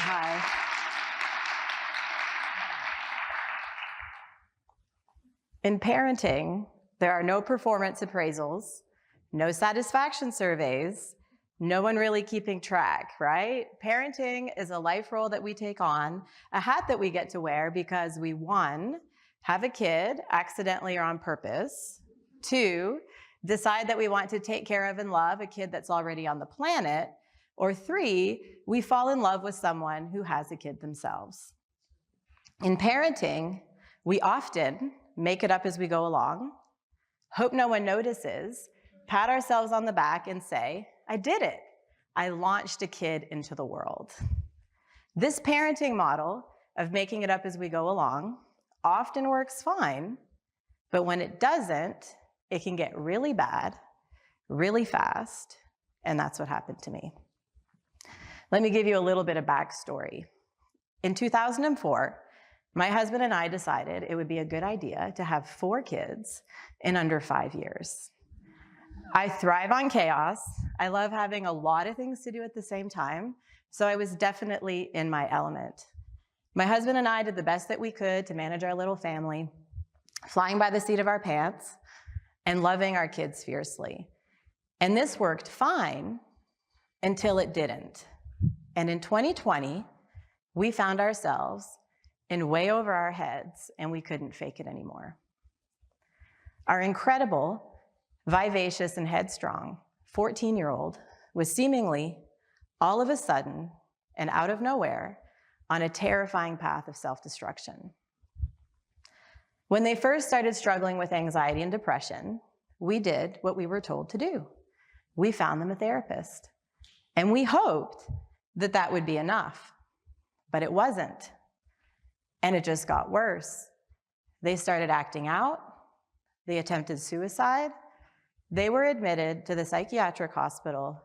Hi. In parenting, there are no performance appraisals, no satisfaction surveys, no one really keeping track, right? Parenting is a life role that we take on, a hat that we get to wear because we, 1, have a kid accidentally or on purpose, 2, decide that we want to take care of and love a kid that's already on the planet, or 3, we fall in love with someone who has a kid themselves. In parenting, we often make it up as we go along, hope no one notices, pat ourselves on the back and say, I did it. I launched a kid into the world. This parenting model of making it up as we go along often works fine, but when it doesn't, it can get really bad, really fast, and that's what happened to me. Let me give you a little bit of backstory. In 2004, my husband and I decided it would be a good idea to have 4 kids in under 5 years. I thrive on chaos. I love having a lot of things to do at the same time, so I was definitely in my element. My husband and I did the best that we could to manage our little family, flying by the seat of our pants and loving our kids fiercely. And this worked fine until it didn't. And in 2020, we found ourselves in way over our heads, and we couldn't fake it anymore. Our incredible, vivacious, and headstrong 14-year-old was seemingly, all of a sudden, and out of nowhere, on a terrifying path of self-destruction. When they first started struggling with anxiety and depression, we did what we were told to do. We found them a therapist. And we hoped that that would be enough, but it wasn't. And it just got worse. They started acting out. They attempted suicide. They were admitted to the psychiatric hospital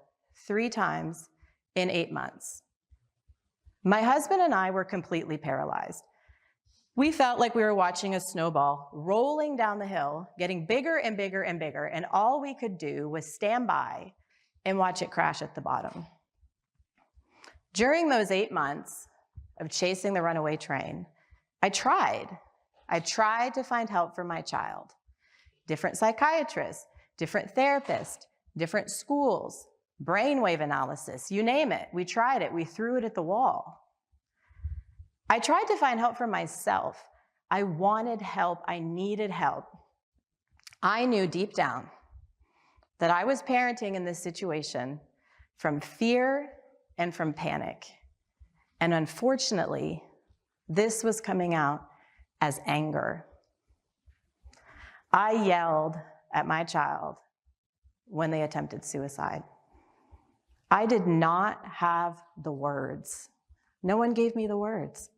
3 times in 8 months. My husband and I were completely paralyzed. We felt like we were watching a snowball rolling down the hill, getting bigger and bigger and bigger, and all we could do was stand by and watch it crash at the bottom. During those 8 months of chasing the runaway train, I tried to find help for my child. Different psychiatrists, different therapists, different schools, brainwave analysis, you name it. We tried it, we threw it at the wall. I tried to find help for myself. I wanted help, I needed help. I knew deep down that I was parenting in this situation from fear and from panic. And unfortunately, this was coming out as anger. I yelled at my child when they attempted suicide. I did not have the words. No one gave me the words.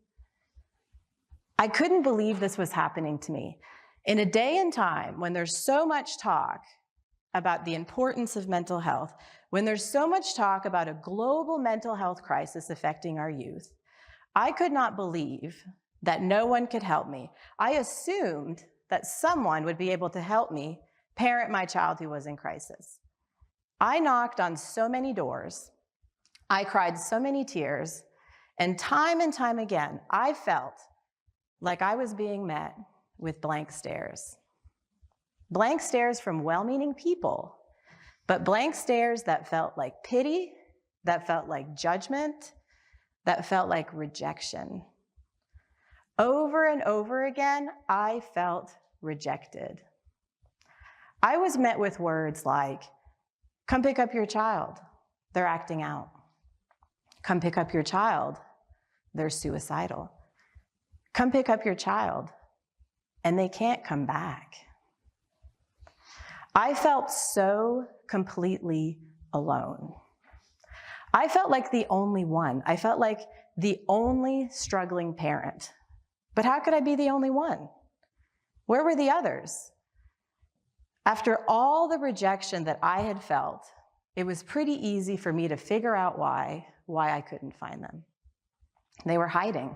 I couldn't believe this was happening to me. In a day and time when there's so much talk about the importance of mental health, when there's so much talk about a global mental health crisis affecting our youth, I could not believe that no one could help me. I assumed that someone would be able to help me parent my child who was in crisis. I knocked on so many doors, I cried so many tears, and time again, I felt like I was being met with blank stares. Blank stares from well-meaning people, but blank stares that felt like pity, that felt like judgment, that felt like rejection. Over and over again, I felt rejected. I was met with words like, come pick up your child, they're acting out. Come pick up your child, they're suicidal. Come pick up your child, and they can't come back. I felt so completely alone. I felt like the only one. I felt like the only struggling parent. But how could I be the only one? Where were the others? After all the rejection that I had felt, it was pretty easy for me to figure out why I couldn't find them. They were hiding.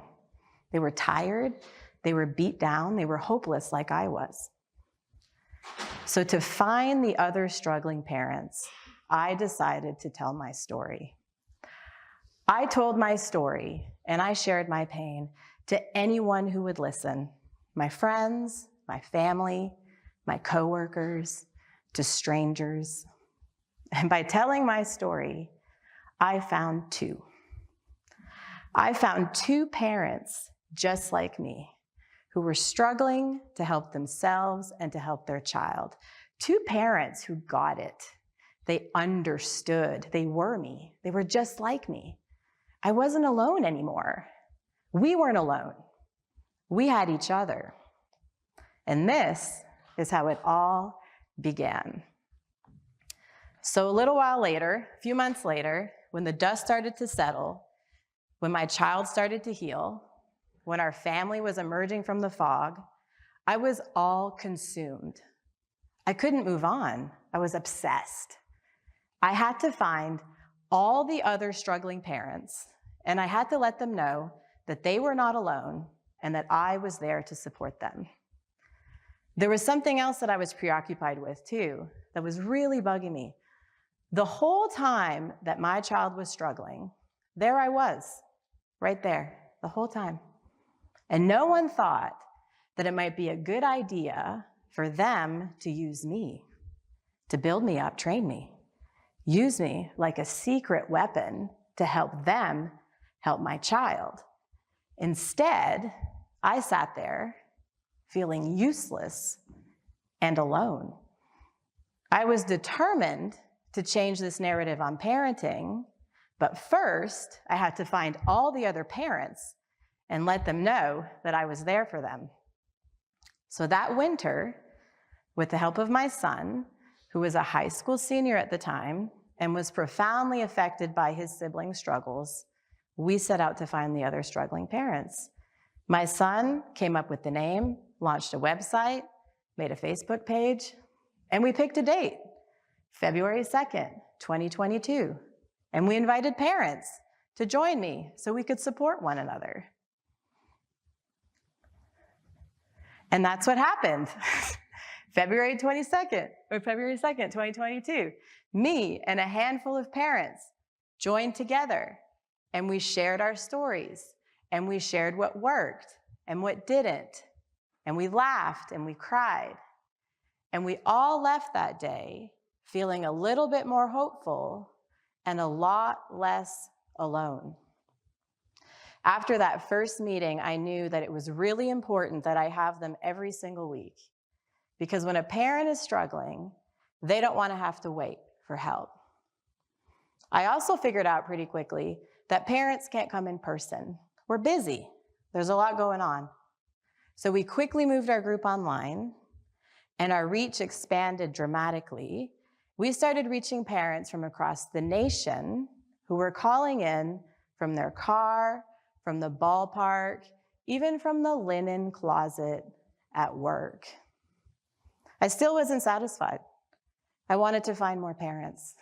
They were tired. They were beat down. They were hopeless like I was. So to find the other struggling parents, I decided to tell my story. I told my story, and I shared my pain to anyone who would listen, my friends, my family, my coworkers, to strangers. And by telling my story, I found two. I found two parents just like me who were struggling to help themselves and to help their child. Two parents who got it. They understood. They were me. They were just like me. I wasn't alone anymore. We weren't alone. We had each other. And this is how it all began. So a little while later, a few months later, when the dust started to settle, when my child started to heal, when our family was emerging from the fog, I was all consumed. I couldn't move on. I was obsessed. I had to find all the other struggling parents, and I had to let them know that they were not alone and that I was there to support them. There was something else that I was preoccupied with too that was really bugging me. The whole time that my child was struggling, there I was, right there, the whole time. And no one thought that it might be a good idea for them to use me, to build me up, train me, use me like a secret weapon to help them help my child. Instead, I sat there feeling useless and alone. I was determined to change this narrative on parenting, but first I had to find all the other parents and let them know that I was there for them. So that winter, with the help of my son, who was a high school senior at the time and was profoundly affected by his siblings' struggles, we set out to find the other struggling parents. My son came up with the name, launched a website, made a Facebook page, and we picked a date, February 2nd, 2022. And we invited parents to join me so we could support one another. And that's what happened. February 2nd, 2022. Me and a handful of parents joined together, and we shared our stories, and we shared what worked and what didn't, and we laughed and we cried. And we all left that day feeling a little bit more hopeful and a lot less alone. After that first meeting, I knew that it was really important that I have them every single week. Because when a parent is struggling, they don't want to have to wait for help. I also figured out pretty quickly that parents can't come in person. We're busy. There's a lot going on. So we quickly moved our group online, and our reach expanded dramatically. We started reaching parents from across the nation who were calling in from their car, from the ballpark, even from the linen closet at work. I still wasn't satisfied. I wanted to find more parents.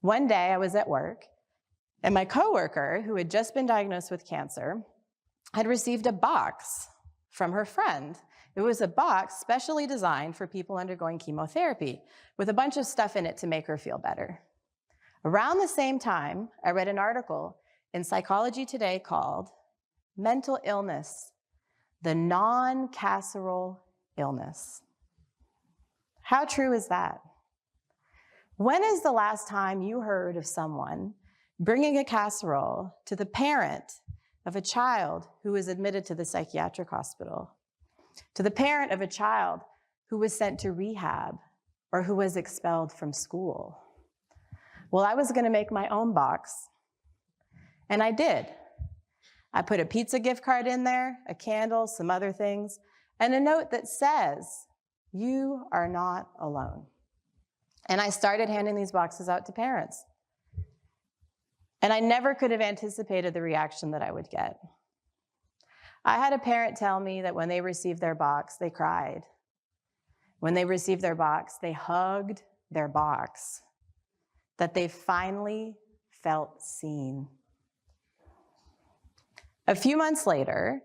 One day I was at work, and my coworker, who had just been diagnosed with cancer, had received a box from her friend. It was a box specially designed for people undergoing chemotherapy with a bunch of stuff in it to make her feel better. Around the same time, I read an article in Psychology Today called Mental Illness, the Non-Carceral Illness. How true is that? When is the last time you heard of someone bringing a casserole to the parent of a child who was admitted to the psychiatric hospital, to the parent of a child who was sent to rehab or who was expelled from school? Well, I was going to make my own box, and I did. I put a pizza gift card in there, a candle, some other things, and a note that says, "You are not alone." And I started handing these boxes out to parents. And I never could have anticipated the reaction that I would get. I had a parent tell me that when they received their box, they cried. When they received their box, they hugged their box, that they finally felt seen. A few months later,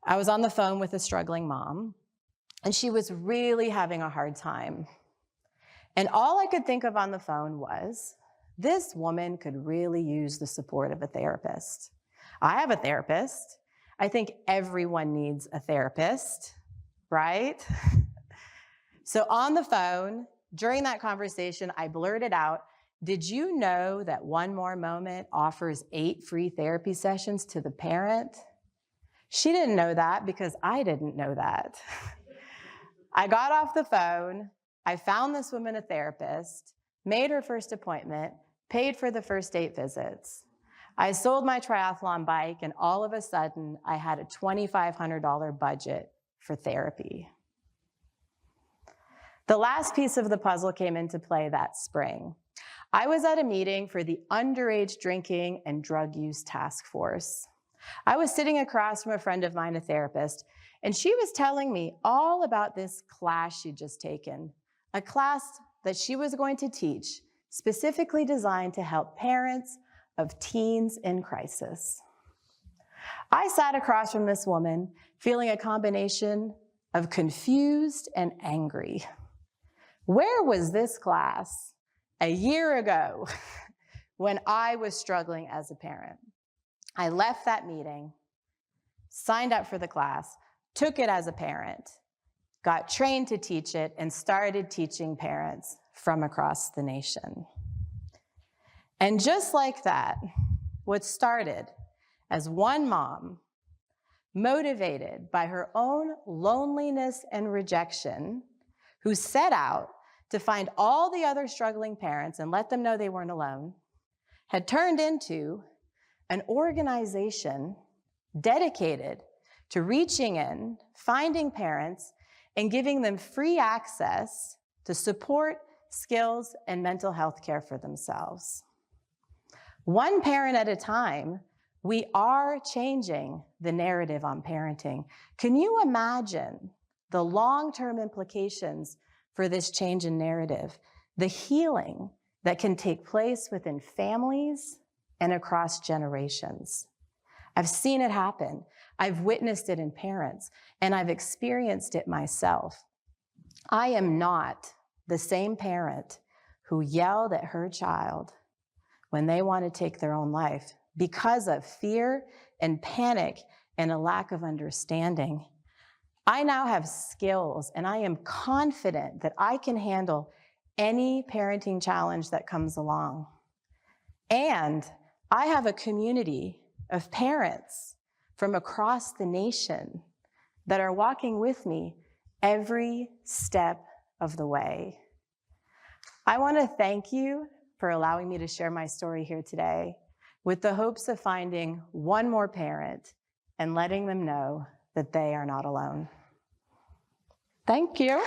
I was on the phone with a struggling mom, and she was really having a hard time. And all I could think of on the phone was, this woman could really use the support of a therapist. I have a therapist. I think everyone needs a therapist, right? So on the phone, during that conversation, I blurted out, did you know that One More Moment offers 8 free therapy sessions to the parent? She didn't know that because I didn't know that. I got off the phone, I found this woman a therapist, made her first appointment, paid for the first 8 visits. I sold my triathlon bike, and all of a sudden, I had a $2,500 budget for therapy. The last piece of the puzzle came into play that spring. I was at a meeting for the Underage Drinking and Drug Use Task Force. I was sitting across from a friend of mine, a therapist, and she was telling me all about this class she'd just taken, a class that she was going to teach, specifically designed to help parents of teens in crisis. I sat across from this woman feeling a combination of confused and angry. Where was this class a year ago when I was struggling as a parent? I left that meeting, signed up for the class, took it as a parent, got trained to teach it, and started teaching parents from across the nation. And just like that, what started as one mom, motivated by her own loneliness and rejection, who set out to find all the other struggling parents and let them know they weren't alone, had turned into an organization dedicated to reaching in, finding parents, and giving them free access to support, skills, and mental health care for themselves. One parent at a time, we are changing the narrative on parenting. Can you imagine the long-term implications for this change in narrative, the healing that can take place within families and across generations? I've seen it happen. I've witnessed it in parents, and I've experienced it myself. I am not the same parent who yelled at her child when they want to take their own life because of fear and panic and a lack of understanding. I now have skills, and I am confident that I can handle any parenting challenge that comes along. And I have a community of parents from across the nation that are walking with me every step of the way. I want to thank you for allowing me to share my story here today with the hopes of finding one more parent and letting them know that they are not alone. Thank you.